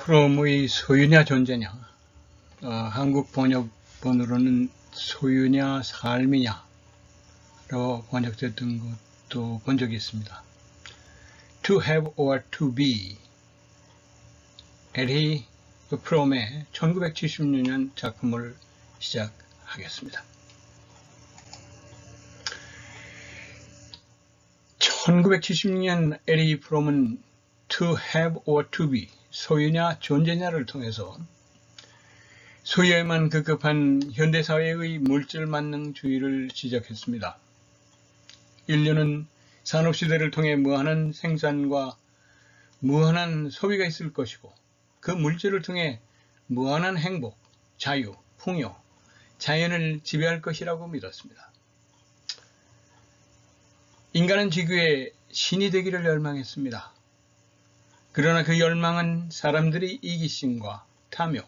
프롬의 소유냐 존재냐, 한국 번역본으로는 소유냐 삶이냐 라고 번역됐던 것도 본 적이 있습니다. To have or to be, 에리 프롬의 1976년 작품을 시작하겠습니다. 1976년 에리 프롬은 to have or to be, 소유냐 존재냐를 통해서 소유에만 급급한 현대사회의 물질 만능주의를 지적했습니다. 인류는 산업시대를 통해 무한한 생산과 무한한 소비가 있을 것이고, 그 물질을 통해 무한한 행복, 자유, 풍요, 자연을 지배할 것이라고 믿었습니다. 인간은 지구의 신이 되기를 열망했습니다. 그러나 그 열망은 사람들의 이기심과 탐욕,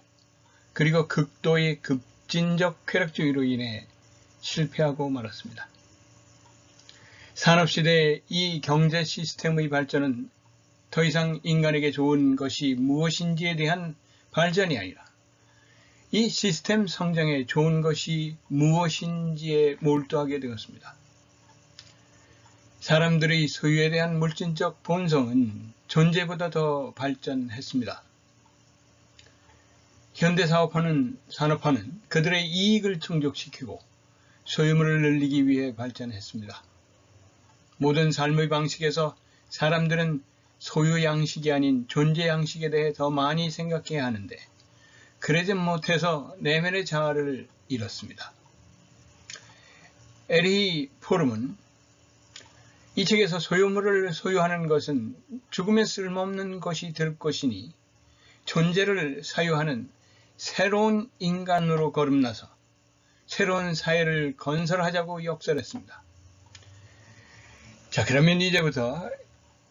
그리고 극도의 급진적 쾌락주의로 인해 실패하고 말았습니다. 산업시대의 이 경제 시스템의 발전은 더 이상 인간에게 좋은 것이 무엇인지에 대한 발전이 아니라 이 시스템 성장에 좋은 것이 무엇인지에 몰두하게 되었습니다. 사람들의 소유에 대한 물질적 본성은 존재보다 더 발전했습니다. 산업화는 그들의 이익을 충족시키고 소유물을 늘리기 위해 발전했습니다. 모든 삶의 방식에서 사람들은 소유 양식이 아닌 존재 양식에 대해 더 많이 생각해야 하는데, 그러지 못해서 내면의 자아를 잃었습니다. 에리 프롬은 이 책에서 소유물을 소유하는 것은 죽음에 쓸모없는 것이 될 것이니 존재를 사유하는 새로운 인간으로 거듭나서 새로운 사회를 건설하자고 역설했습니다. 자, 그러면 이제부터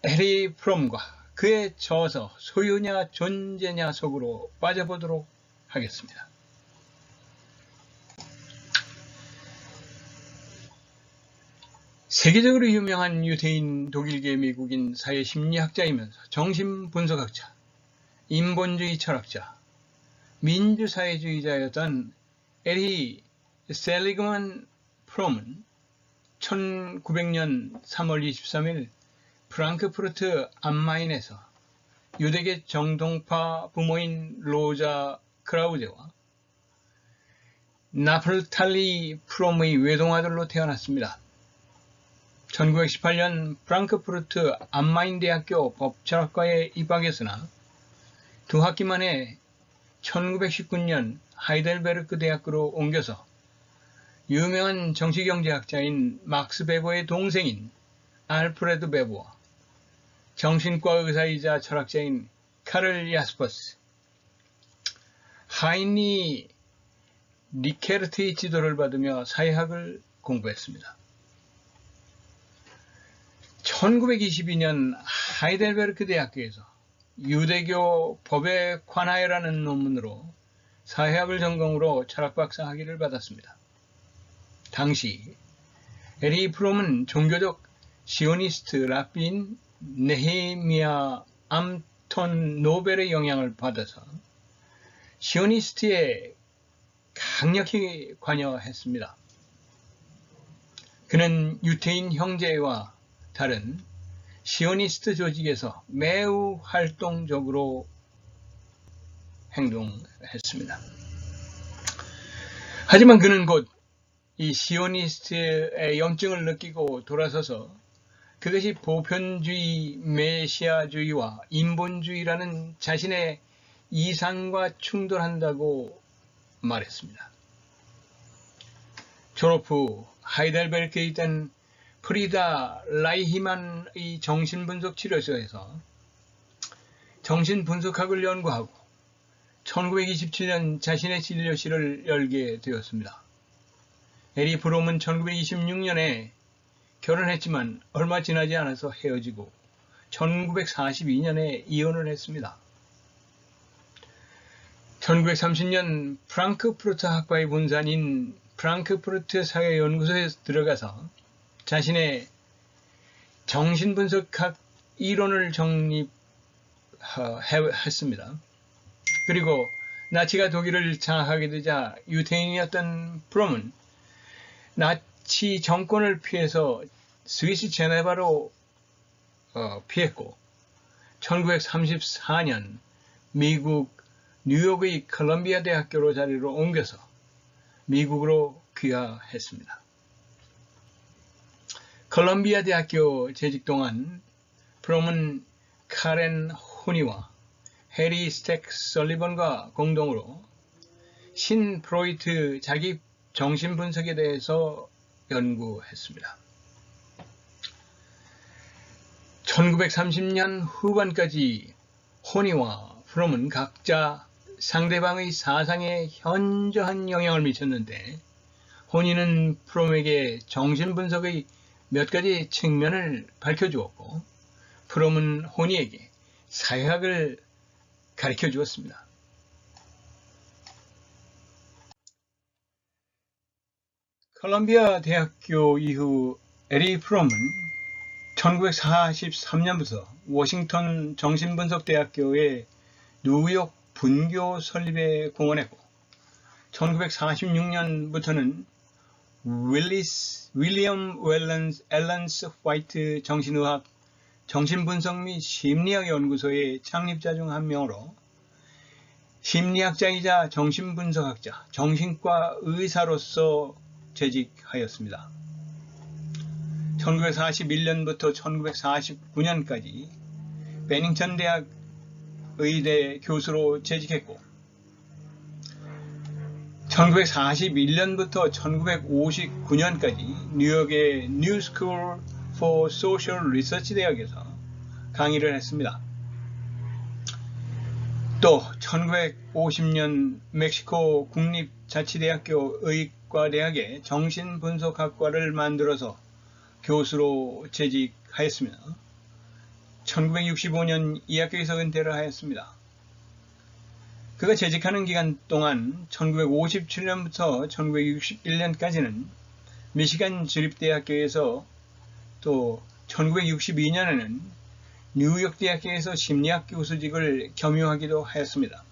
에리 프롬과 그의 저서 소유냐 존재냐 속으로 빠져보도록 하겠습니다. 세계적으로 유명한 유태인, 독일계 미국인 사회심리학자이면서 정신분석학자, 인본주의 철학자, 민주사회주의자였던 에리 셀리그만 프롬은 1900년 3월 23일 프랑크푸르트 암마인에서 유대계 정통파 부모인 로자 크라우제와 나폴탈리 프롬의 외동아들로 태어났습니다. 1918년 프랑크푸르트 암마인 대학교 법철학과에 입학했으나 두 학기 만에 1919년 하이델베르크 대학교로 옮겨서 유명한 정치경제학자인 막스 베버의 동생인 알프레드 베버와 정신과 의사이자 철학자인 카를 야스퍼스, 하이니 리케르트의 지도를 받으며 사회학을 공부했습니다. 1922년 하이델베르크 대학교에서 유대교 법에 관하여라는 논문으로 사회학을 전공으로 철학박사 학위를 받았습니다. 당시 에리 프롬은 종교적 시오니스트 랍빈 네헤미야 암톤 노벨의 영향을 받아서 시오니스트에 강력히 관여했습니다. 그는 유태인 형제와 다른 시오니스트 조직에서 매우 활동적으로 행동했습니다. 하지만 그는 곧 이 시오니스트의 염증을 느끼고 돌아서서 그것이 보편주의, 메시아주의와 인본주의라는 자신의 이상과 충돌한다고 말했습니다. 졸업 후 하이델베르크에 있던 프리다 라이히만의 정신분석 치료소에서 정신분석학을 연구하고 1927년 자신의 진료실을 열게 되었습니다. 에리 프롬은 1926년에 결혼했지만 얼마 지나지 않아서 헤어지고 1942년에 이혼을 했습니다. 1930년 프랑크푸르트 학과의 본산인 프랑크푸르트 사회연구소에 들어가서 자신의 정신분석학 이론을 정립했습니다. 그리고 나치가 독일을 장악하게 되자 유태인이었던 프롬은 나치 정권을 피해서 스위스 제네바로 피했고 1934년 미국 뉴욕의 컬럼비아 대학교로 자리를 옮겨서 미국으로 귀화했습니다. 컬럼비아 대학교 재직 동안 프롬은 카렌 호니와 해리 스택 설리번과 공동으로 신 프로이트 자기 정신분석에 대해서 연구했습니다. 1930년 후반까지 호니와 프롬은 각자 상대방의 사상에 현저한 영향을 미쳤는데 호니는 프롬에게 정신분석의 몇 가지 측면을 밝혀주었고 프롬은 호니에게 사회학을 가르쳐 주었습니다. 컬럼비아 대학교 이후 에리 프롬은 1943년부터 워싱턴 정신분석대학교의 뉴욕 분교 설립에 공헌했고 1946년부터는 윌리엄 앨런스 화이트 정신의학 정신분석 및 심리학 연구소의 창립자 중 한 명으로 심리학자이자 정신분석학자, 정신과 의사로서 재직하였습니다. 1941년부터 1949년까지 베닝턴 대학 의대 교수로 재직했고 1941년부터 1959년까지 뉴욕의 New School for Social Research 대학에서 강의를 했습니다. 또 1950년 멕시코 국립자치대학교 의과대학에 정신분석학과를 만들어서 교수로 재직하였으며 1965년 이 학교에서 은퇴를 하였습니다. 그가 재직하는 기간 동안 1957년부터 1961년까지는 미시간 주립대학교에서 또 1962년에는 뉴욕 대학교에서 심리학 교수직을 겸유하기도 하였습니다.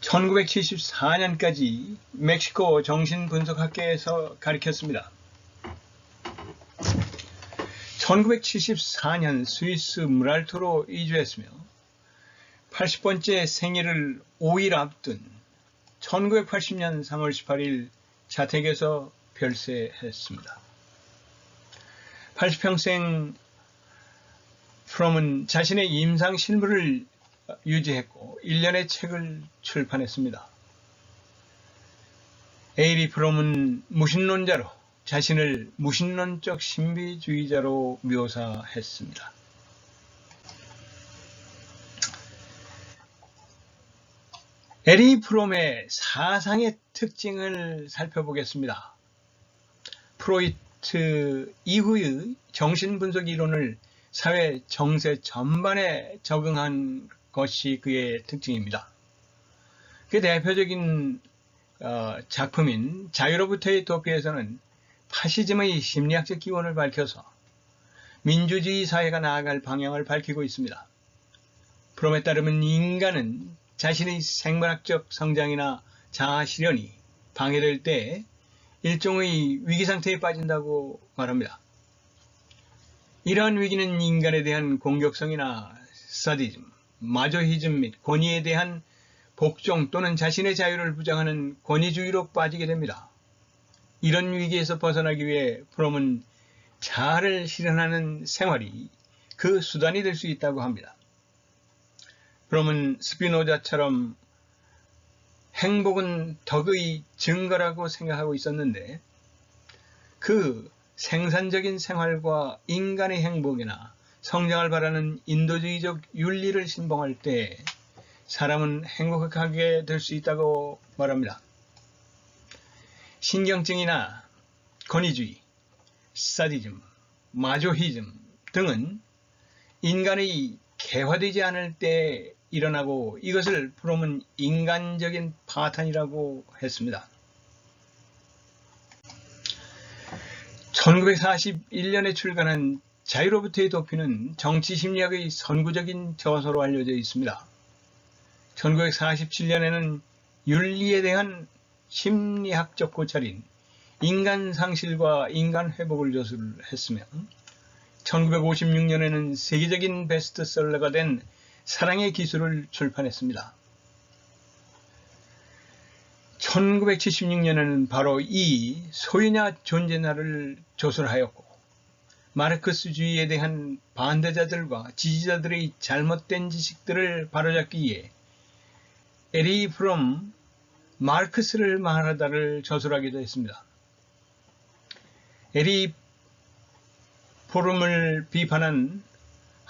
1974년까지 멕시코 정신분석학교에서 가르쳤습니다. 1974년 스위스 무랄토로 이주했으며 80번째 생일을 5일 앞둔 1980년 3월 18일 자택에서 별세했습니다. 80평생 프롬은 자신의 임상 실물을 유지했고 1년의 책을 출판했습니다. 에이리 프롬은 무신론자로 자신을 무신론적 신비주의자로 묘사했습니다. 에리 프롬의 사상의 특징을 살펴보겠습니다. 프로이트 이후의 정신분석 이론을 사회 정세 전반에 적응한 것이 그의 특징입니다. 그 대표적인 작품인 자유로부터의 도피에서는 파시즘의 심리학적 기원을 밝혀서 민주주의 사회가 나아갈 방향을 밝히고 있습니다. 프롬에 따르면 인간은 자신의 생물학적 성장이나 자아 실현이 방해될 때 일종의 위기 상태에 빠진다고 말합니다. 이러한 위기는 인간에 대한 공격성이나 사디즘, 마조히즘 및 권위에 대한 복종 또는 자신의 자유를 부정하는 권위주의로 빠지게 됩니다. 이런 위기에서 벗어나기 위해 프롬은 자아를 실현하는 생활이 그 수단이 될 수 있다고 합니다. 프롬은 스피노자처럼 행복은 덕의 증거라고 생각하고 있었는데 그 생산적인 생활과 인간의 행복이나 성장을 바라는 인도주의적 윤리를 신봉할 때 사람은 행복하게 될 수 있다고 말합니다. 신경증이나 권위주의, 사디즘, 마조히즘 등은 인간의 개화되지 않을 때 일어나고 이것을 프롬은 인간적인 파탄이라고 했습니다. 1941년에 출간한 자유로부터의 도피는 정치심리학의 선구적인 저서로 알려져 있습니다. 1947년에는 윤리에 대한 심리학적 고찰인 인간 상실과 인간 회복을 저술했으며 1956년에는 세계적인 베스트셀러가 된 사랑의 기술을 출판했습니다. 1976년에는 바로 이 소유냐 존재냐를 저술하였고 마르크스주의에 대한 반대자들과 지지자들의 잘못된 지식들을 바로잡기 위해 에리 프롬 마르크스를 말하다를 저술하기도 했습니다. 에리 프롬을 비판한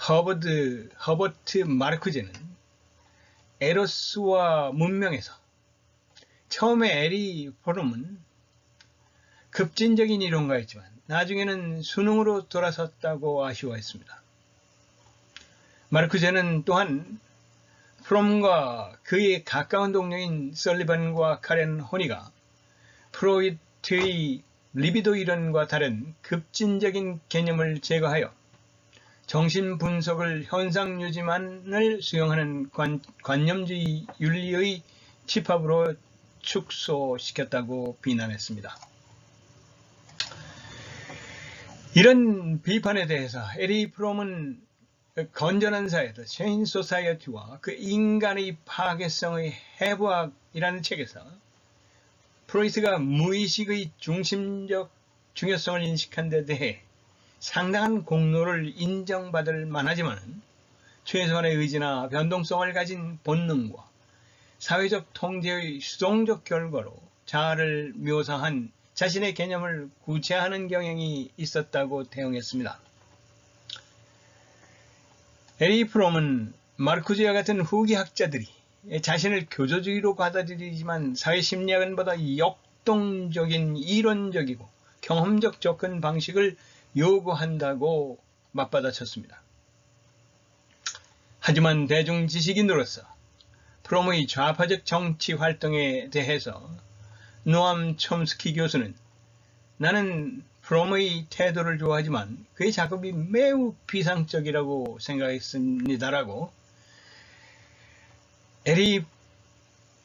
허버트 마르크제는 에로스와 문명에서 처음에 에리 프롬은 급진적인 이론가였지만 나중에는 수능으로 돌아섰다고 아쉬워했습니다. 마르크제는 또한 프롬과 그의 가까운 동료인 설리반과 카렌 호니가 프로이트의 리비도 이론과 다른 급진적인 개념을 제거하여 정신분석을 현상유지만을 수용하는 관념주의 윤리의 집합으로 축소시켰다고 비난했습니다. 이런 비판에 대해서 에리 프롬은 건전한 사회, 체인 소사이어티와 그 인간의 파괴성의 해부학이라는 책에서 프로이트가 무의식의 중심적 중요성을 인식한 데 대해 상당한 공로를 인정받을 만하지만 최소한의 의지나 변동성을 가진 본능과 사회적 통제의 수동적 결과로 자아를 묘사한 자신의 개념을 구체화하는 경향이 있었다고 대응했습니다. 에리 프롬은 마르크스와 같은 후기 학자들이 자신을 교조주의로 받아들이지만 사회심리학은 보다 역동적인 이론적이고 경험적 접근 방식을 요구한다고 맞받아쳤습니다. 하지만 대중지식인으로서 프롬의 좌파적 정치 활동에 대해서 노암 촘스키 교수는 나는 프롬의 태도를 좋아하지만 그의 작업이 매우 비상적이라고 생각했습니다라고 에리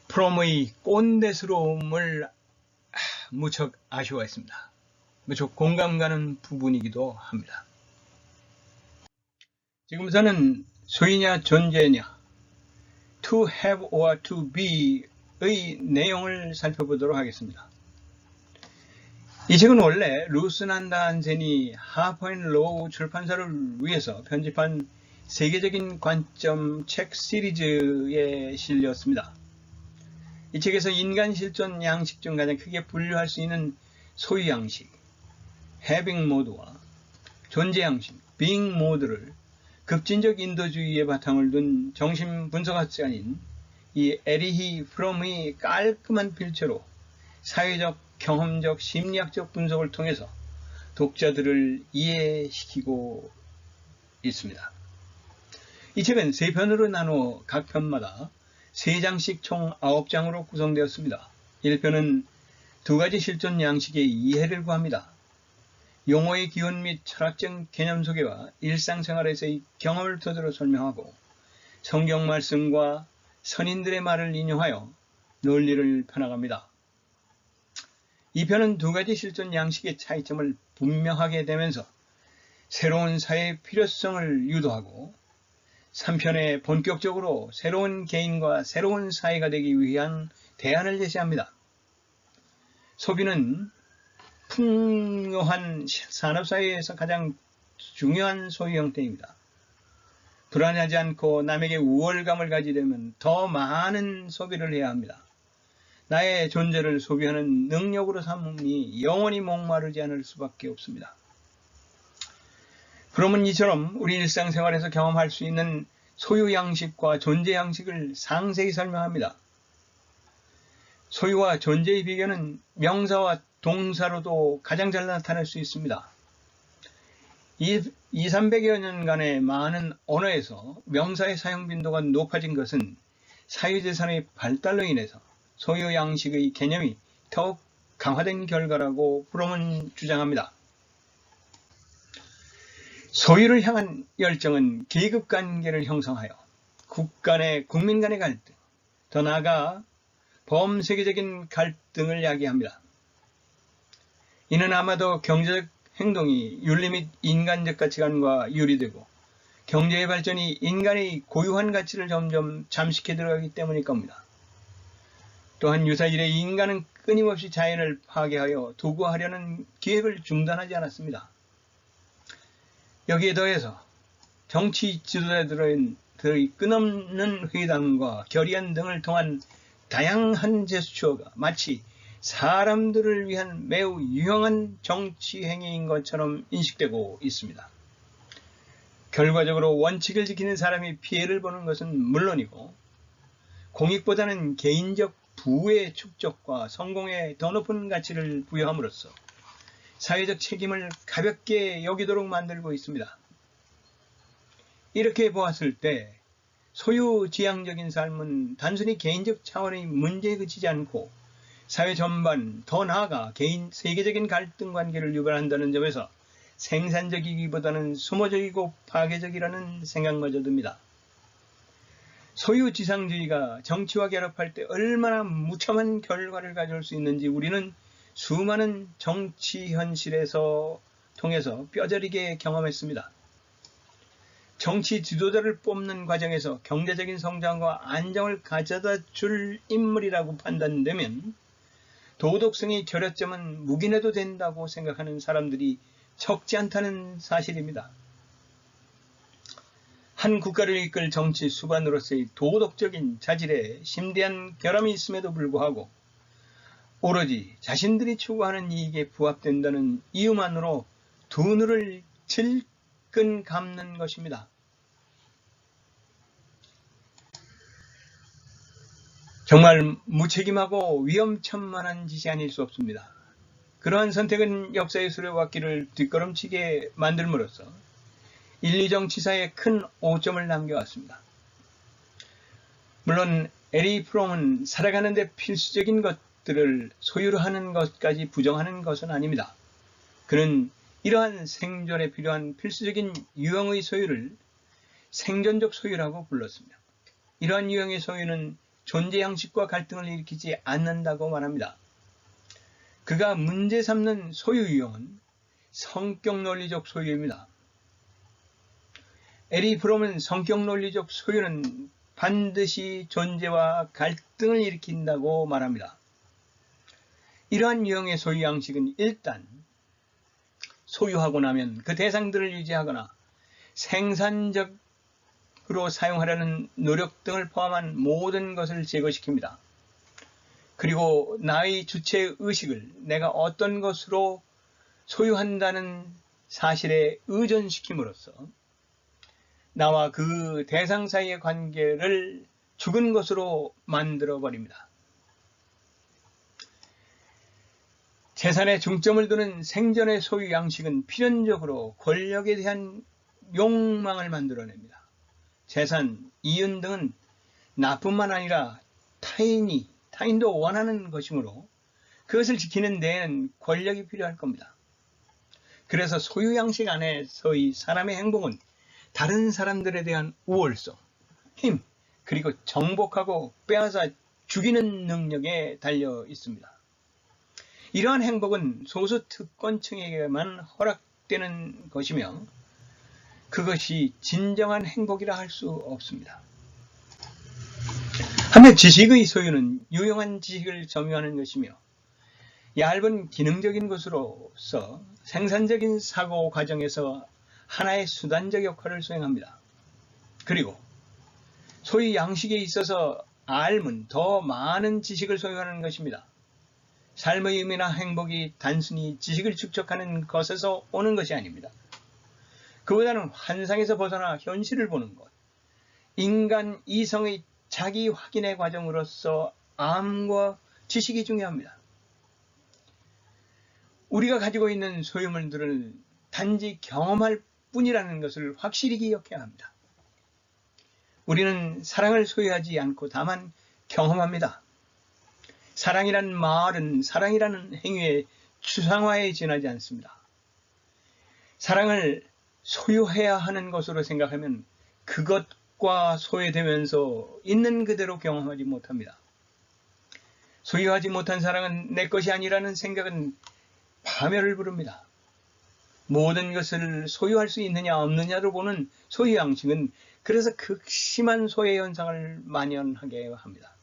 프롬의 꼰대스러움을 무척 아쉬워했습니다. 무척 공감 가는 부분이기도 합니다. 지금부터는 소유냐 존재냐 to have or to be의 내용을 살펴보도록 하겠습니다. 이 책은 원래 루스난다 한센이 하퍼앤로우 출판사를 위해서 편집한 세계적인 관점 책 시리즈에 실렸습니다. 이 책에서 인간 실존 양식 중 가장 크게 분류할 수 있는 소유 양식, having 모드와 존재 양식, being 모드를 급진적 인도주의의 바탕을 둔 정신분석학자인 이 에리히 프롬의 깔끔한 필체로 사회적, 경험적, 심리학적 분석을 통해서 독자들을 이해시키고 있습니다. 이 책은 3편으로 나누어 각 편마다 3장씩 총 9장으로 구성되었습니다. 1편은 2가지 실존 양식의 이해를 구합니다. 용어의 기원 및 철학적 개념 소개와 일상생활에서의 경험을 토대로 설명하고 성경 말씀과 선인들의 말을 인용하여 논리를 펴나갑니다. 2편은 2가지 실존 양식의 차이점을 분명하게 되면서 새로운 사회의 필요성을 유도하고 3편에 본격적으로 새로운 개인과 새로운 사회가 되기 위한 대안을 제시합니다. 소비는 풍요한 산업사회에서 가장 중요한 소유 형태입니다. 불안하지 않고 남에게 우월감을 가지려면 더 많은 소비를 해야 합니다. 나의 존재를 소비하는 능력으로 삼으니 영원히 목마르지 않을 수밖에 없습니다. 그러면 이처럼 우리 일상생활에서 경험할 수 있는 소유 양식과 존재 양식을 상세히 설명합니다. 소유와 존재의 비교는 명사와 동사로도 가장 잘 나타날 수 있습니다. 200~300여 년간의 많은 언어에서 명사의 사용 빈도가 높아진 것은 사유재산의 발달로 인해서 소유 양식의 개념이 더욱 강화된 결과라고 프롬은 주장합니다. 소유를 향한 열정은 계급관계를 형성하여 국민 간의 갈등, 더 나아가 범세계적인 갈등을 야기합니다. 이는 아마도 경제적 행동이 윤리 및 인간적 가치관과 유리되고 경제의 발전이 인간의 고유한 가치를 점점 잠식해 들어가기 때문일 겁니다. 또한 유사일에 인간은 끊임없이 자연을 파괴하여 도구하려는 계획을 중단하지 않았습니다. 여기에 더해서 정치 지도자들의 끊없는 회담과 결의안 등을 통한 다양한 제스처가 마치 사람들을 위한 매우 유용한 정치 행위인 것처럼 인식되고 있습니다. 결과적으로 원칙을 지키는 사람이 피해를 보는 것은 물론이고 공익보다는 개인적 부의 축적과 성공에 더 높은 가치를 부여함으로써 사회적 책임을 가볍게 여기도록 만들고 있습니다. 이렇게 보았을 때 소유지향적인 삶은 단순히 개인적 차원의 문제에 그치지 않고 사회 전반, 더 나아가 세계적인 갈등 관계를 유발한다는 점에서 생산적이기보다는 소모적이고 파괴적이라는 생각마저 듭니다. 소유지상주의가 정치와 결합할 때 얼마나 무참한 결과를 가져올 수 있는지 우리는 수많은 정치 현실에서 통해서 뼈저리게 경험했습니다. 정치 지도자를 뽑는 과정에서 경제적인 성장과 안정을 가져다 줄 인물이라고 판단되면 도덕성의 결여점은 묵인해도 된다고 생각하는 사람들이 적지 않다는 사실입니다. 한 국가를 이끌 정치 수반으로서의 도덕적인 자질에 심대한 결함이 있음에도 불구하고 오로지 자신들이 추구하는 이익에 부합된다는 이유만으로 두 눈을 질끈 감는 것입니다. 정말 무책임하고 위험천만한 짓이 아닐 수 없습니다. 그러한 선택은 역사의 수레바퀴를 뒷걸음치게 만들므로써 인류 정치사에 큰 오점을 남겨왔습니다. 물론 에리 프롬은 살아가는 데 필수적인 것들을 소유로 하는 것까지 부정하는 것은 아닙니다. 그는 이러한 생존에 필요한 필수적인 유형의 소유를 생존적 소유라고 불렀습니다. 이러한 유형의 소유는 존재 양식과 갈등을 일으키지 않는다고 말합니다. 그가 문제 삼는 소유 유형은 성격 논리적 소유입니다. 에리 프롬은 성격 논리적 소유는 반드시 존재와 갈등을 일으킨다고 말합니다. 이러한 유형의 소유 양식은 일단 소유하고 나면 그 대상들을 유지하거나 생산적으로 사용하려는 노력 등을 포함한 모든 것을 제거시킵니다. 그리고 나의 주체 의식을 내가 어떤 것으로 소유한다는 사실에 의존시킴으로써 나와 그 대상 사이의 관계를 죽은 것으로 만들어 버립니다. 재산에 중점을 두는 생존의 소유 양식은 필연적으로 권력에 대한 욕망을 만들어냅니다. 재산, 이윤 등은 나뿐만 아니라 타인도 원하는 것이므로 그것을 지키는 데에는 권력이 필요할 겁니다. 그래서 소유 양식 안에서의 사람의 행복은 다른 사람들에 대한 우월성, 힘, 그리고 정복하고 빼앗아 죽이는 능력에 달려 있습니다. 이러한 행복은 소수 특권층에게만 허락되는 것이며 그것이 진정한 행복이라 할 수 없습니다. 한편 지식의 소유는 유용한 지식을 점유하는 것이며 얇은 기능적인 것으로서 생산적인 사고 과정에서 하나의 수단적 역할을 수행합니다. 그리고 소유 양식에 있어서 알은 더 많은 지식을 소유하는 것입니다. 삶의 의미나 행복이 단순히 지식을 축적하는 것에서 오는 것이 아닙니다. 그보다는 환상에서 벗어나 현실을 보는 것, 인간 이성의 자기 확인의 과정으로서 암과 지식이 중요합니다. 우리가 가지고 있는 소유물들을 단지 경험할 뿐이라는 것을 확실히 기억해야 합니다. 우리는 사랑을 소유하지 않고 다만 경험합니다. 사랑이란 말은 사랑이라는 행위의 추상화에 지나지 않습니다. 사랑을 소유해야 하는 것으로 생각하면 그것 습과 소외되면서 있는 그대로 경험하지 못합니다. 소유하지 못한 사랑은 내 것이 아니라는 생각은 파멸을 부릅니다. 모든 것을 소유할 수 있느냐 없느냐로 보는 소유양식은 그래서 극심한 소외 현상을 만연하게 합니다.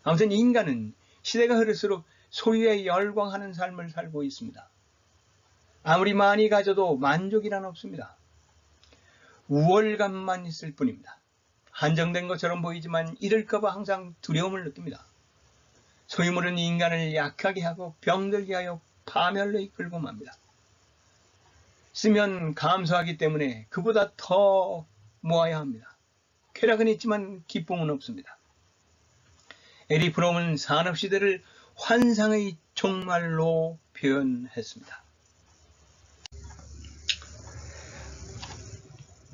아무튼 인간은 시대가 흐를수록 소유에 열광하는 삶을 살고 있습니다. 아무리 많이 가져도 만족이란 없습니다. 우월감만 있을 뿐입니다. 한정된 것처럼 보이지만 잃을까봐 항상 두려움을 느낍니다. 소유물은 인간을 약하게 하고 병들게 하여 파멸로 이끌고 맙니다. 쓰면 감사하기 때문에 그보다 더 모아야 합니다. 쾌락은 있지만 기쁨은 없습니다. 에리 프롬은 산업시대를 환상의 종말로 표현했습니다.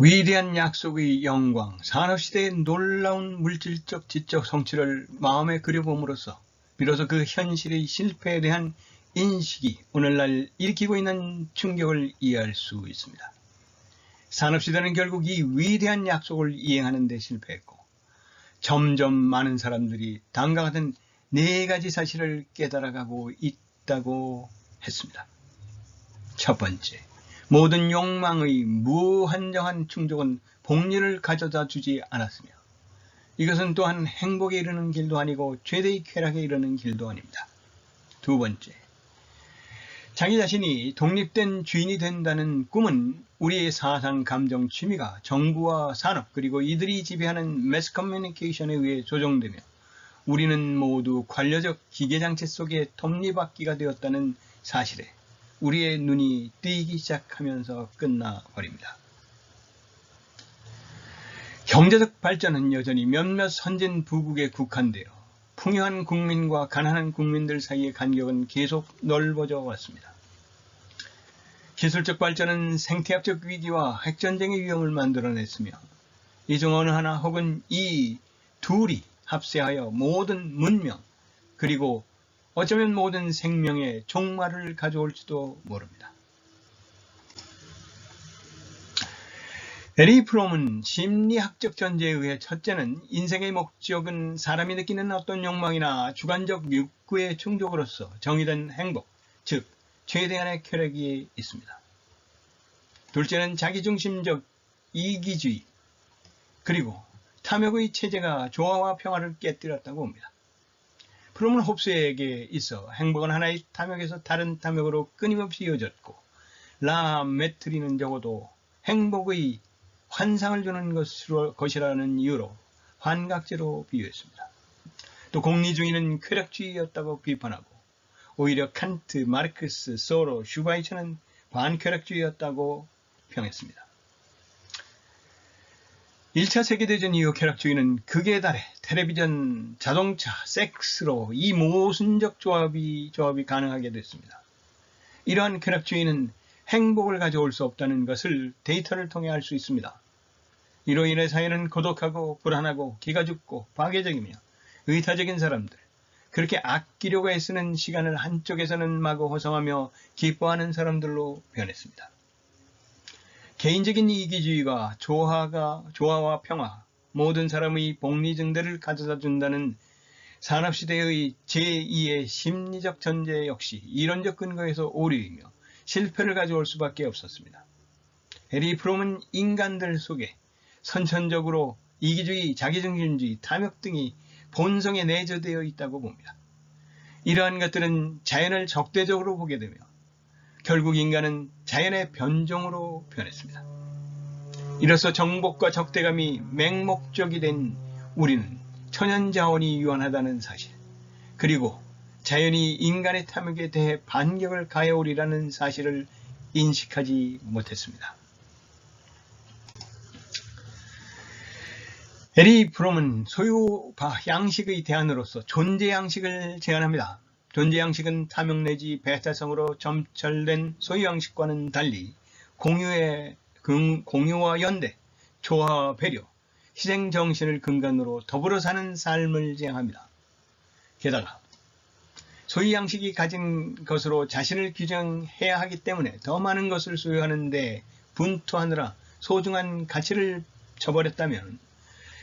위대한 약속의 영광, 산업시대의 놀라운 물질적 지적 성취를 마음에 그려봄으로써 비로소 그 현실의 실패에 대한 인식이 오늘날 일으키고 있는 충격을 이해할 수 있습니다. 산업시대는 결국 이 위대한 약속을 이행하는 데 실패했고 점점 많은 사람들이 다음과 같은 4가지 사실을 깨달아가고 있다고 했습니다. 첫 번째, 모든 욕망의 무한정한 충족은 복리를 가져다 주지 않았으며 이것은 또한 행복에 이르는 길도 아니고 최대의 쾌락에 이르는 길도 아닙니다. 두 번째, 자기 자신이 독립된 주인이 된다는 꿈은 우리의 사상, 감정, 취미가 정부와 산업 그리고 이들이 지배하는 매스 커뮤니케이션에 의해 조종되며 우리는 모두 관료적 기계장치 속에 톱니바퀴가 되었다는 사실에 우리의 눈이 뜨이기 시작하면서 끝나버립니다. 경제적 발전은 여전히 몇몇 선진 부국에 국한되어 풍요한 국민과 가난한 국민들 사이의 간격은 계속 넓어져 왔습니다. 기술적 발전은 생태학적 위기와 핵전쟁의 위험을 만들어냈으며 이 중 어느 하나 혹은 이 둘이 합세하여 모든 문명 그리고 어쩌면 모든 생명의 종말을 가져올지도 모릅니다. 에리 프롬은 심리학적 전제에 의해 첫째는 인생의 목적은 사람이 느끼는 어떤 욕망이나 주관적 욕구의 충족으로서 정의된 행복, 즉 최대한의 쾌락이 있습니다. 둘째는 자기중심적 이기주의 그리고 탐욕의 체제가 조화와 평화를 깨뜨렸다고 봅니다. 프롬은 홉스에게 있어 행복은 하나의 탐욕에서 다른 탐욕으로 끊임없이 이어졌고 라 메트리는 적어도 행복의 환상을 주는 것이라는 이유로 환각제로 비유했습니다. 또 공리주의는 쾌락주의였다고 비판하고 오히려 칸트, 마르크스, 소로, 슈바이처는 반쾌락주의였다고 평했습니다. 1차 세계대전 이후 쾌락주의는 극에 달해 텔레비전, 자동차, 섹스로 이 모순적 조합이 가능하게 됐습니다. 이러한 쾌락주의는 행복을 가져올 수 없다는 것을 데이터를 통해 알 수 있습니다. 이로 인해 사회는 고독하고 불안하고 기가 죽고 파괴적이며 의타적인 사람들, 그렇게 아끼려고 애쓰는 시간을 한쪽에서는 마구 호성하며 기뻐하는 사람들로 변했습니다. 개인적인 이기주의가 조화와 평화, 모든 사람의 복리 증대를 가져다 준다는 산업시대의 제2의 심리적 전제 역시 이론적 근거에서 오류이며 실패를 가져올 수밖에 없었습니다. 에리 프롬은 인간들 속에 선천적으로 이기주의, 자기중심주의, 탐욕 등이 본성에 내재되어 있다고 봅니다. 이러한 것들은 자연을 적대적으로 보게 되며 결국 인간은 자연의 변종으로 변했습니다. 이로써 정복과 적대감이 맹목적이 된 우리는 천연자원이 유한하다는 사실, 그리고 자연이 인간의 탐욕에 대해 반격을 가해오리라는 사실을 인식하지 못했습니다. 에리 프롬은 소유 양식의 대안으로서 존재 양식을 제안합니다. 존재 양식은 탐욕 내지 배타성으로 점철된 소유 양식과는 달리 공유와 연대, 조화와 배려, 희생 정신을 근간으로 더불어 사는 삶을 지향합니다. 게다가 소유 양식이 가진 것으로 자신을 규정해야 하기 때문에 더 많은 것을 소유하는 데 분투하느라 소중한 가치를 쳐버렸다면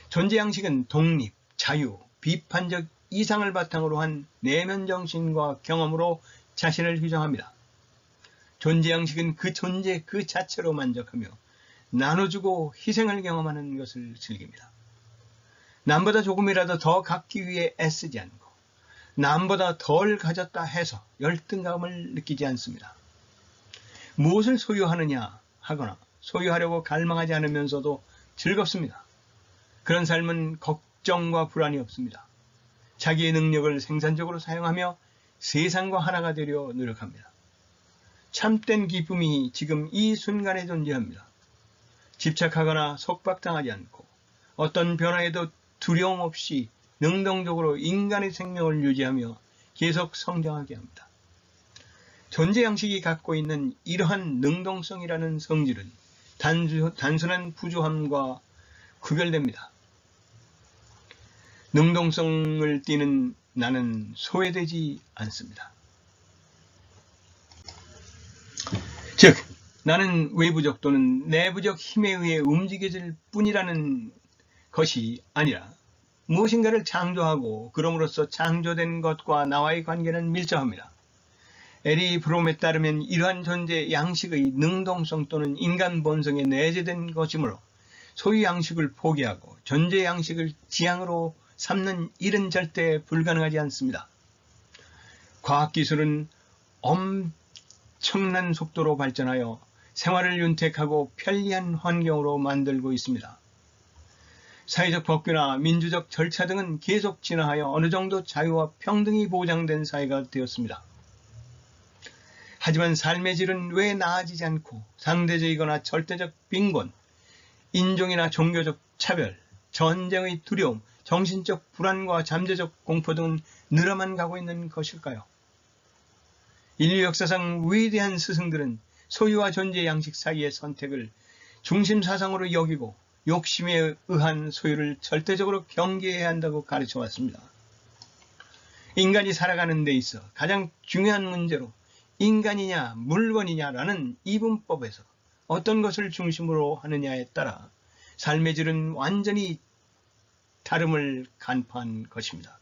존재 양식은 독립, 자유, 비판적 이상을 바탕으로 한 내면 정신과 경험으로 자신을 규정합니다. 존재 양식은 그 존재 그 자체로 만족하며 나눠주고 희생을 경험하는 것을 즐깁니다. 남보다 조금이라도 더 갖기 위해 애쓰지 않고 남보다 덜 가졌다 해서 열등감을 느끼지 않습니다. 무엇을 소유하느냐 하거나 소유하려고 갈망하지 않으면서도 즐겁습니다. 그런 삶은 걱정과 불안이 없습니다. 자기의 능력을 생산적으로 사용하며 세상과 하나가 되려 노력합니다. 참된 기쁨이 지금 이 순간에 존재합니다. 집착하거나 속박당하지 않고 어떤 변화에도 두려움 없이 능동적으로 인간의 생명을 유지하며 계속 성장하게 합니다. 존재 양식이 갖고 있는 이러한 능동성이라는 성질은 단순한 부조함과 구별됩니다. 능동성을 띠는 나는 소외되지 않습니다. 즉, 나는 외부적 또는 내부적 힘에 의해 움직여질 뿐이라는 것이 아니라 무엇인가를 창조하고 그럼으로써 창조된 것과 나와의 관계는 밀접합니다. 에리 브롬에 따르면 이러한 존재 양식의 능동성 또는 인간 본성에 내재된 것이므로 소유 양식을 포기하고 존재 양식을 지향으로 삼는 일은 절대 불가능하지 않습니다. 과학기술은 엄청난 속도로 발전하여 생활을 윤택하고 편리한 환경으로 만들고 있습니다. 사회적 법규나 민주적 절차 등은 계속 진화하여 어느 정도 자유와 평등이 보장된 사회가 되었습니다. 하지만 삶의 질은 왜 나아지지 않고 상대적이거나 절대적 빈곤, 인종이나 종교적 차별, 전쟁의 두려움, 정신적 불안과 잠재적 공포 등은 늘어만 가고 있는 것일까요? 인류 역사상 위대한 스승들은 소유와 존재 양식 사이의 선택을 중심사상으로 여기고 욕심에 의한 소유를 절대적으로 경계해야 한다고 가르쳐 왔습니다. 인간이 살아가는 데 있어 가장 중요한 문제로 인간이냐 물건이냐라는 이분법에서 어떤 것을 중심으로 하느냐에 따라 삶의 질은 완전히 다름을 간파한 것입니다.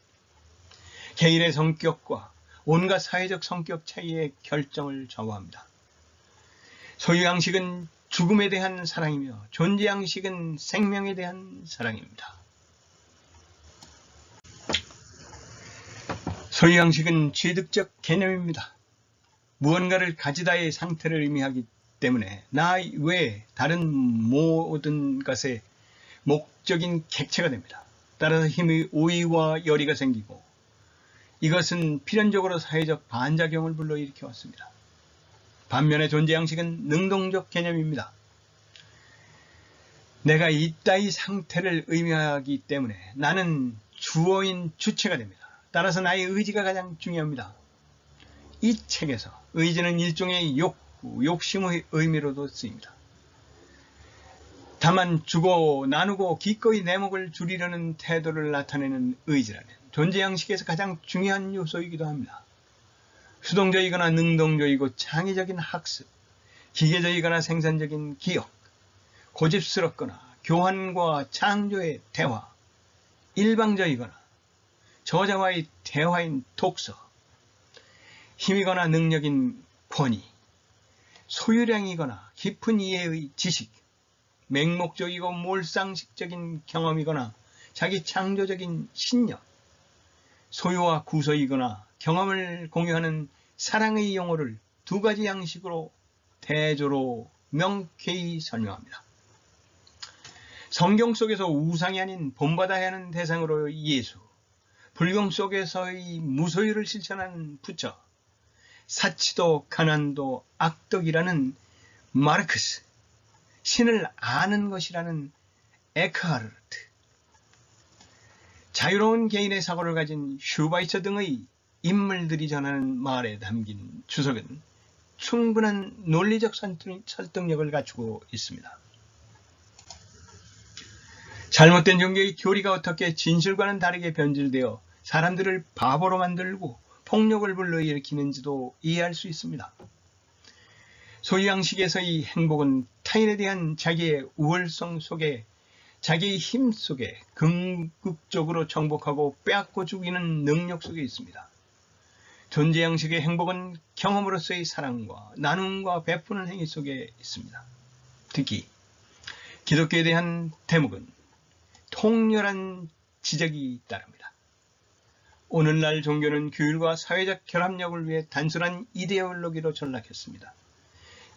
개인의 성격과 온갖 사회적 성격 차이의 결정을 좌우합니다. 소유 양식은 죽음에 대한 사랑이며 존재 양식은 생명에 대한 사랑입니다. 소유 양식은 취득적 개념입니다. 무언가를 가지다의 상태를 의미하기 때문에 나 외에 다른 모든 것의 목적인 객체가 됩니다. 따라서 힘의 오이와 열의가 생기고 이것은 필연적으로 사회적 반작용을 불러일으켜 왔습니다. 반면에 존재 양식은 능동적 개념입니다. 내가 이따위 상태를 의미하기 때문에 나는 주어인 주체가 됩니다. 따라서 나의 의지가 가장 중요합니다. 이 책에서 의지는 일종의 욕구, 욕심의 의미로도 쓰입니다. 다만 주고 나누고 기꺼이 내 몫을 줄이려는 태도를 나타내는 의지라는 존재 양식에서 가장 중요한 요소이기도 합니다. 수동적이거나 능동적이고 창의적인 학습, 기계적이거나 생산적인 기억, 고집스럽거나 교환과 창조의 대화, 일방적이거나 저자와의 대화인 독서, 힘이거나 능력인 권위, 소유량이거나 깊은 이해의 지식, 맹목적이고 몰상식적인 경험이거나 자기 창조적인 신념, 소유와 구소이거나 경험을 공유하는 사랑의 용어를 두 가지 양식으로 대조로 명쾌히 설명합니다. 성경 속에서 우상이 아닌 본받아야 하는 대상으로 예수, 불경 속에서의 무소유를 실천하는 부처, 사치도 가난도 악덕이라는 마르크스, 신을 아는 것이라는 에크하르트, 자유로운 개인의 사고를 가진 슈바이처 등의 인물들이 전하는 말에 담긴 주석은 충분한 논리적 설득력을 갖추고 있습니다. 잘못된 종교의 교리가 어떻게 진실과는 다르게 변질되어 사람들을 바보로 만들고 폭력을 불러일으키는지도 이해할 수 있습니다. 소유 양식에서의 행복은 타인에 대한 자기의 우월성 속에 자기의 힘 속에 궁극적으로 정복하고 빼앗고 죽이는 능력 속에 있습니다. 존재 양식의 행복은 경험으로서의 사랑과 나눔과 베푸는 행위 속에 있습니다. 특히 기독교에 대한 대목은 통렬한 지적이 따릅니다. 오늘날 종교는 규율과 사회적 결합력을 위해 단순한 이데올로기로 전락했습니다.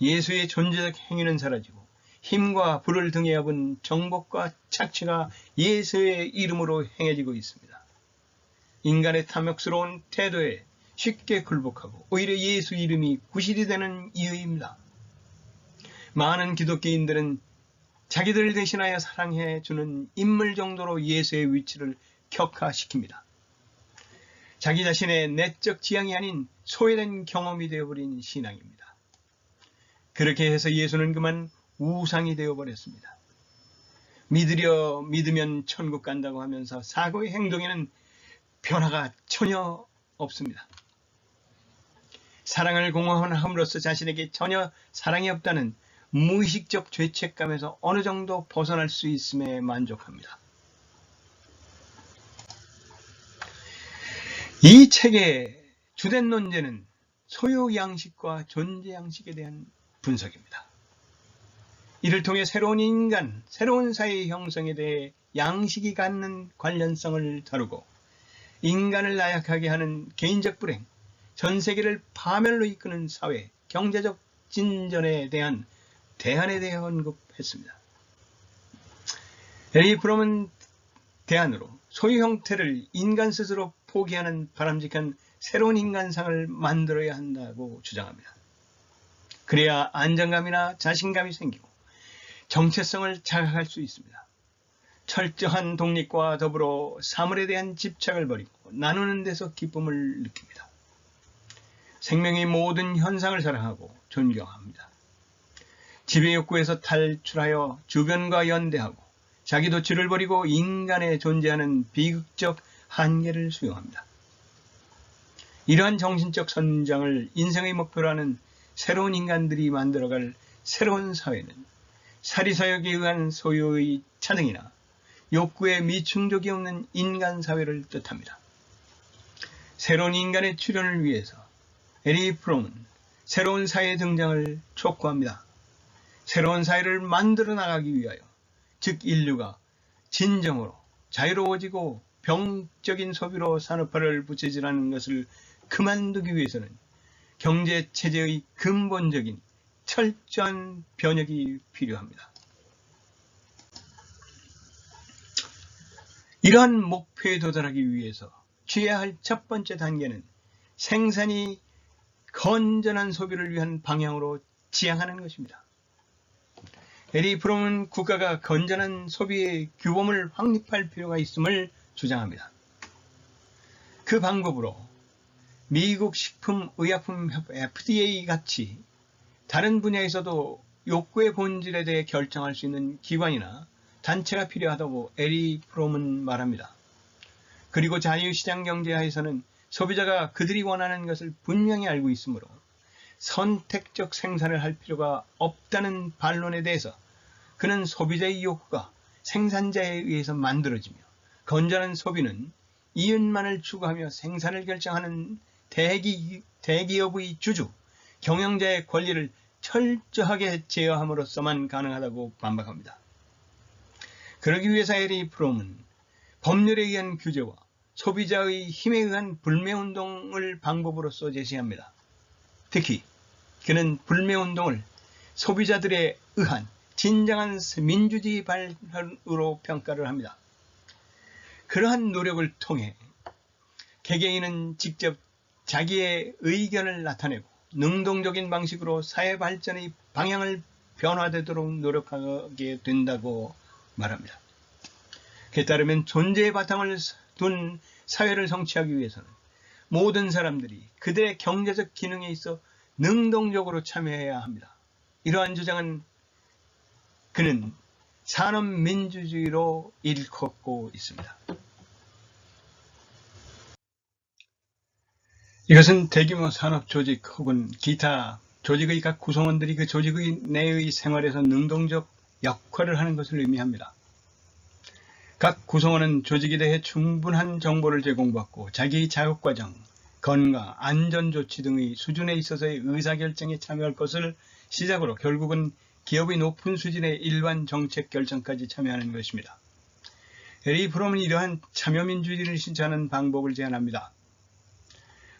예수의 존재적 행위는 사라지고 힘과 부를 등에 업은 정복과 착취가 예수의 이름으로 행해지고 있습니다. 인간의 탐욕스러운 태도에 쉽게 굴복하고 오히려 예수 이름이 구실이 되는 이유입니다. 많은 기독교인들은 자기들을 대신하여 사랑해 주는 인물 정도로 예수의 위치를 격화시킵니다. 자기 자신의 내적 지향이 아닌 소외된 경험이 되어버린 신앙입니다. 그렇게 해서 예수는 그만 우상이 되어버렸습니다. 믿으면 천국 간다고 하면서 사고의 행동에는 변화가 전혀 없습니다. 사랑을 공허함으로써 자신에게 전혀 사랑이 없다는 무의식적 죄책감에서 어느 정도 벗어날 수 있음에 만족합니다. 이 책의 주된 논제는 소유 양식과 존재 양식에 대한 분석입니다. 이를 통해 새로운 인간, 새로운 사회의 형성에 대해 양식이 갖는 관련성을 다루고 인간을 나약하게 하는 개인적 불행, 전 세계를 파멸로 이끄는 사회, 경제적 진전에 대한 대안에 대해 언급했습니다. 에리 프롬은 대안으로 소유 형태를 인간 스스로 포기하는 바람직한 새로운 인간상을 만들어야 한다고 주장합니다. 그래야 안정감이나 자신감이 생기고 정체성을 자각할 수 있습니다. 철저한 독립과 더불어 사물에 대한 집착을 버리고 나누는 데서 기쁨을 느낍니다. 생명의 모든 현상을 사랑하고 존경합니다. 지배욕구에서 탈출하여 주변과 연대하고 자기 도취를 버리고 인간에 존재하는 비극적 한계를 수용합니다. 이러한 정신적 선장을 인생의 목표로 하는 새로운 인간들이 만들어갈 새로운 사회는 사리사욕에 의한 소유의 차등이나 욕구에 미충족이 없는 인간 사회를 뜻합니다. 새로운 인간의 출현을 위해서 에리 프롬은 새로운 사회의 등장을 촉구합니다. 새로운 사회를 만들어 나가기 위하여, 즉 인류가 진정으로 자유로워지고 병적인 소비로 산업화를 부채질하는 것을 그만두기 위해서는 경제체제의 근본적인 철저한 변혁이 필요합니다. 이러한 목표에 도달하기 위해서 취해야 할 첫 번째 단계는 생산이 건전한 소비를 위한 방향으로 지향하는 것입니다. 에리 프롬은 국가가 건전한 소비의 규범을 확립할 필요가 있음을 주장합니다. 그 방법으로 미국 식품의약품협회 FDA 같이 다른 분야에서도 욕구의 본질에 대해 결정할 수 있는 기관이나 단체가 필요하다고 에리 프롬은 말합니다. 그리고 자유시장 경제하에서는 소비자가 그들이 원하는 것을 분명히 알고 있으므로 선택적 생산을 할 필요가 없다는 반론에 대해서 그는 소비자의 욕구가 생산자에 의해서 만들어지며 건전한 소비는 이윤만을 추구하며 생산을 결정하는 대기업의 주주, 경영자의 권리를 철저하게 제어함으로써만 가능하다고 반박합니다. 그러기 위해서 에리 프롬은 법률에 의한 규제와 소비자의 힘에 의한 불매운동을 방법으로서 제시합니다. 특히 그는 불매운동을 소비자들에 의한 진정한 민주주의 발현으로 평가를 합니다. 그러한 노력을 통해 개개인은 직접 자기의 의견을 나타내고 능동적인 방식으로 사회 발전의 방향을 변화되도록 노력하게 된다고 말합니다. 그에 따르면 존재의 바탕을 둔 사회를 성취하기 위해서는 모든 사람들이 그들의 경제적 기능에 있어 능동적으로 참여해야 합니다. 이러한 주장은 그는 산업민주주의로 일컫고 있습니다. 이것은 대규모 산업 조직 혹은 기타 조직의 각 구성원들이 그 조직의 내의 생활에서 능동적 역할을 하는 것을 의미합니다. 각 구성원은 조직에 대해 충분한 정보를 제공받고 자기의 작업과정, 건강, 안전조치 등의 수준에 있어서의 의사결정에 참여할 것을 시작으로 결국은 기업의 높은 수준의 일반 정책 결정까지 참여하는 것입니다. 에리 프롬은 이러한 참여민주주의를 실천하는 방법을 제안합니다.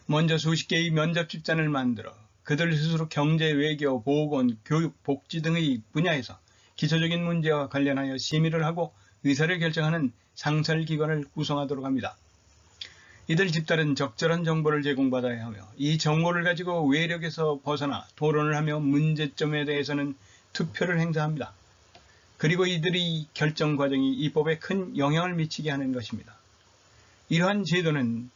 먼저 수십 개의 면접 집단을 만들어 그들 스스로 경제, 외교, 보건, 교육, 복지 등의 분야에서 기초적인 문제와 관련하여 심의를 하고 의사를 결정하는 상설기관을 구성하도록 합니다. 이들 집단은 적절한 정보를 제공받아야 하며 이 정보를 가지고 외력에서 벗어나 토론을 하며 문제점에 대해서는 투표를 행사합니다. 그리고 이들의 결정 과정이 입법에 큰 영향을 미치게 하는 것입니다. 이러한 제도는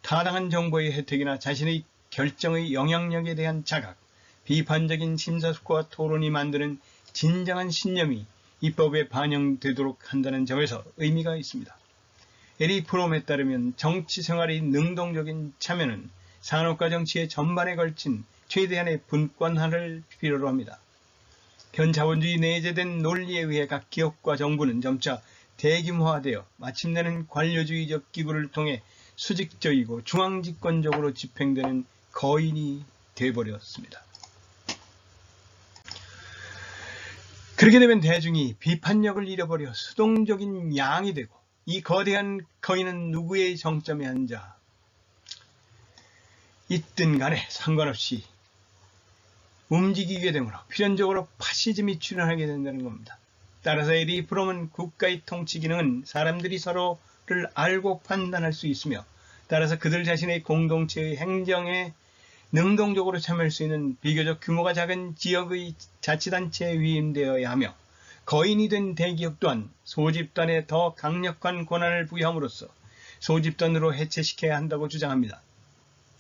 타당한 정보의 혜택이나 자신의 결정의 영향력에 대한 자각, 비판적인 심사숙고와 토론이 만드는 진정한 신념이 입법에 반영되도록 한다는 점에서 의미가 있습니다. 에리 프롬에 따르면 정치 생활의 능동적인 참여는 산업과 정치의 전반에 걸친 최대한의 분권화를 필요로 합니다. 현 자본주의 내재된 논리에 의해 각 기업과 정부는 점차 대규모화되어 마침내는 관료주의적 기구를 통해 수직적이고 중앙집권적으로 집행되는 거인이 되어버렸습니다. 그렇게 되면 대중이 비판력을 잃어버려 수동적인 양이 되고 이 거대한 거인은 누구의 정점에 앉아 있든 간에 상관없이 움직이게 되므로 필연적으로 파시즘이 출현하게 된다는 겁니다. 따라서 에리 프롬은 국가의 통치 기능은 사람들이 서로를 알고 판단할 수 있으며 따라서 그들 자신의 공동체의 행정에 능동적으로 참여할 수 있는 비교적 규모가 작은 지역의 자치단체에 위임되어야 하며 거인이 된 대기업 또한 소집단에 더 강력한 권한을 부여함으로써 소집단으로 해체시켜야 한다고 주장합니다.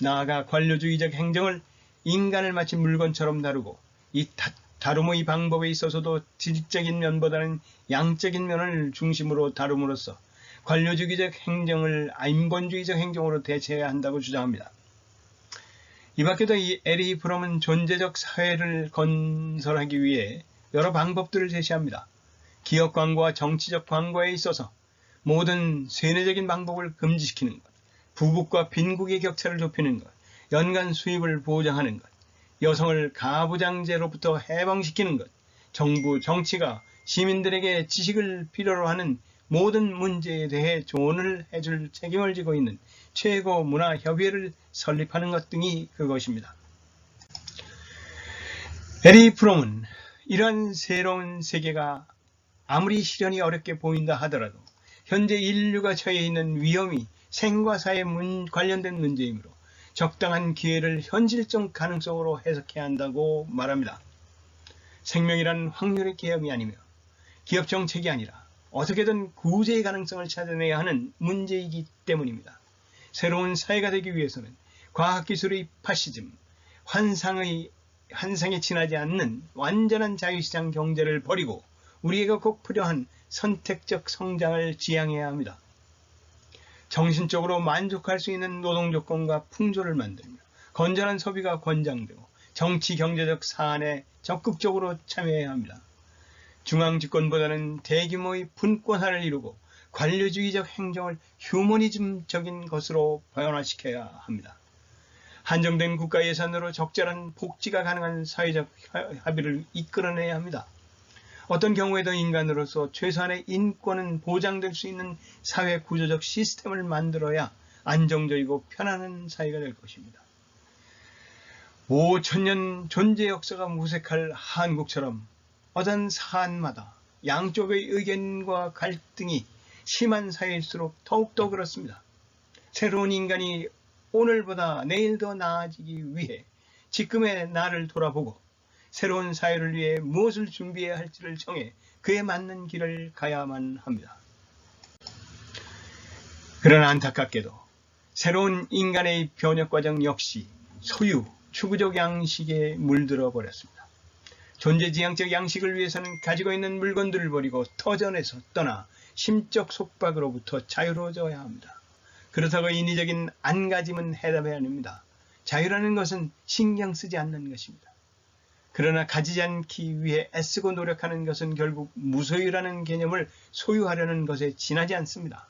나아가 관료주의적 행정을 인간을 마치 물건처럼 다루고 이 다rum의 방법에 있어서도 질적인 면보다는 양적인 면을 중심으로 다룸으로써 관료주의적 행정을 인본주의적 행정으로 대체해야 한다고 주장합니다. 이 밖에도 이 에리 프롬은 존재적 사회를 건설하기 위해 여러 방법들을 제시합니다. 기업 광고와 정치적 광고에 있어서 모든 세뇌적인 방법을 금지시키는 것, 부국과 빈국의 격차를 좁히는 것, 연간 수입을 보장하는 것, 여성을 가부장제로부터 해방시키는 것, 정부, 정치가 시민들에게 지식을 필요로 하는 모든 문제에 대해 조언을 해줄 책임을 지고 있는 최고 문화협의회를 설립하는 것 등이 그것입니다. 에리 프롬은 이러한 새로운 세계가 아무리 실현이 어렵게 보인다 하더라도 현재 인류가 처해 있는 위험이 생과 사에 관련된 문제이므로 적당한 기회를 현실적 가능성으로 해석해야 한다고 말합니다. 생명이란 확률의 개념이 아니며 기업 정책이 아니라 어떻게든 구제의 가능성을 찾아내야 하는 문제이기 때문입니다. 새로운 사회가 되기 위해서는 과학기술의 파시즘, 환상에 지나지 않는 완전한 자유시장 경제를 버리고 우리에게 꼭 필요한 선택적 성장을 지향해야 합니다. 정신적으로 만족할 수 있는 노동조건과 풍조를 만들며 건전한 소비가 권장되고 정치 경제적 사안에 적극적으로 참여해야 합니다. 중앙집권보다는 대규모의 분권화를 이루고 관료주의적 행정을 휴머니즘적인 것으로 변화시켜야 합니다. 한정된 국가 예산으로 적절한 복지가 가능한 사회적 합의를 이끌어내야 합니다. 어떤 경우에도 인간으로서 최소한의 인권은 보장될 수 있는 사회 구조적 시스템을 만들어야 안정적이고 편안한 사회가 될 것입니다. 5천년 존재 역사가 무색할 한국처럼 어떤 사안마다 양쪽의 의견과 갈등이 심한 사회일수록 더욱더 그렇습니다. 새로운 인간이 오늘보다 내일 더 나아지기 위해 지금의 나를 돌아보고 새로운 사회를 위해 무엇을 준비해야 할지를 정해 그에 맞는 길을 가야만 합니다. 그러나 안타깝게도 새로운 인간의 변혁 과정 역시 소유, 추구적 양식에 물들어 버렸습니다. 존재지향적 양식을 위해서는 가지고 있는 물건들을 버리고 터전에서 떠나 심적 속박으로부터 자유로워져야 합니다. 그렇다고 인위적인 안가짐은 해답이 아닙니다. 자유라는 것은 신경 쓰지 않는 것입니다. 그러나 가지지 않기 위해 애쓰고 노력하는 것은 결국 무소유라는 개념을 소유하려는 것에 지나지 않습니다.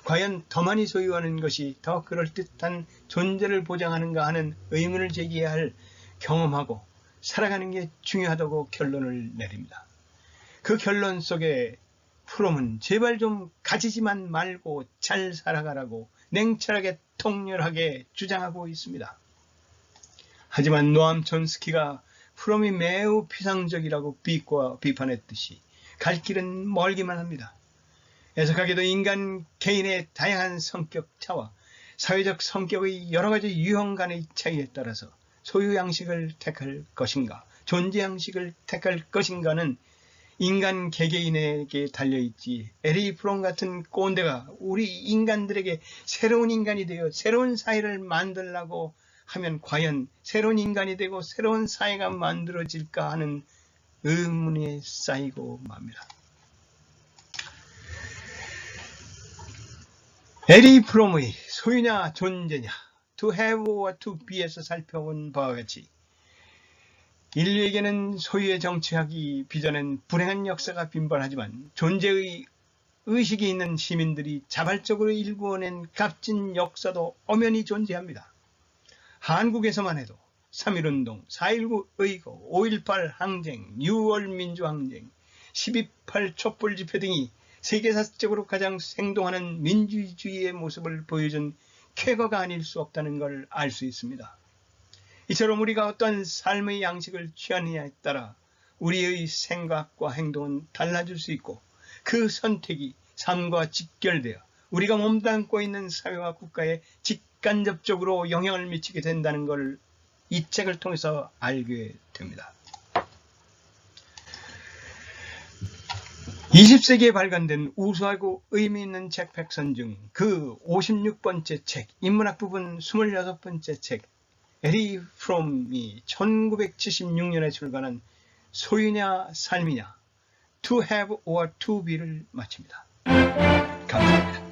과연 더 많이 소유하는 것이 더 그럴듯한 존재를 보장하는가 하는 의문을 제기해야 할 경험하고 살아가는 게 중요하다고 결론을 내립니다. 그 결론 속에 프롬은 제발 좀 가지지만 말고 잘 살아가라고 냉철하게 통렬하게 주장하고 있습니다. 하지만 노암 촌스키가 프롬이 매우 피상적이라고 비판했듯이 갈 길은 멀기만 합니다. 애석하게도 인간 개인의 다양한 성격 차와 사회적 성격의 여러 가지 유형 간의 차이에 따라서 소유 양식을 택할 것인가, 존재 양식을 택할 것인가는 인간 개개인에게 달려있지, 에리 프롬 같은 꼰대가 우리 인간들에게 새로운 인간이 되어 새로운 사회를 만들라고 하면 과연 새로운 인간이 되고 새로운 사회가 만들어질까 하는 의문이 쌓이고 맙니다. 에리 프롬의 소유냐 존재냐, to have or to be에서 살펴본 바와 같이 인류에게는 소유에 정치하기 빚어낸 불행한 역사가 빈번하지만 존재의 의식이 있는 시민들이 자발적으로 일구어낸 값진 역사도 엄연히 존재합니다. 한국에서만 해도 3.1운동, 4.19 의거, 5.18 항쟁, 6월 민주항쟁, 12.8 촛불집회 등이 세계사적으로 가장 생동하는 민주주의의 모습을 보여준 쾌거가 아닐 수 없다는 걸 알 수 있습니다. 이처럼 우리가 어떤 삶의 양식을 취하느냐에 따라 우리의 생각과 행동은 달라질 수 있고 그 선택이 삶과 직결되어 우리가 몸담고 있는 사회와 국가에 직간접적으로 영향을 미치게 된다는 걸 이 책을 통해서 알게 됩니다. 20세기에 발간된 우수하고 의미 있는 책 100선 중 그 56번째 책, 인문학 부분 26번째 책, 에리 프롬이 1976년에 출간한 소유냐 삶이냐, to have or to be를 마칩니다. 감사합니다.